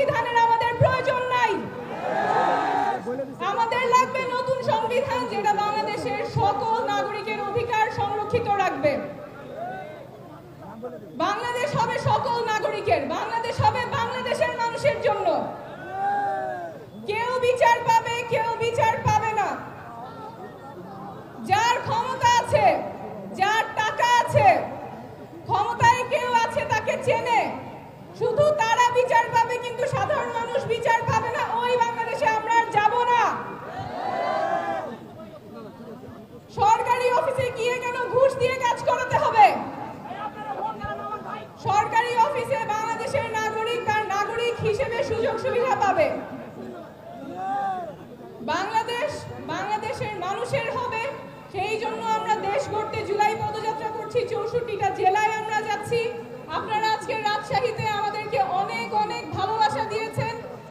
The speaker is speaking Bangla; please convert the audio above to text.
সংবিধানের আমাদের প্রয়োজন নাই। আমাদের লাগবে নতুন সংবিধান যেটা বাংলাদেশের সকল নাগরিকের অধিকার সংরক্ষিত রাখবে। বাংলাদেশ হবে সকল নাগরিকের, বাংলাদেশ হবে বাংলাদেশের মানুষের জন্য। কেউ বিচার পাবে, কেউ বিচার পাবে না। যার ক্ষমতা আছে, যার টাকা আছে, ক্ষমতায় কেউ আছে তাকে চেনে, শুধু তারা বিচার পাবে, কিন্তু সাধারণ মানুষ বিচার পাবে না। ওই বাংলাদেশে আমরা যাব না। সরকারি অফিসে গিয়ে কেন ঘুষ দিয়ে কাজ করাতে হবে? সরকারি অফিসে বাংলাদেশের নাগরিক তার নাগরিক হিসেবে সুযোগ সুবিধা পাবে। বাংলাদেশ বাংলাদেশের মানুষের হবে, সেই জন্য আমরা দেশ গড়তে জুলাই পদযাত্রা করছি। 64টা জেলায় আমরা যাচ্ছি। আপনারা আজকে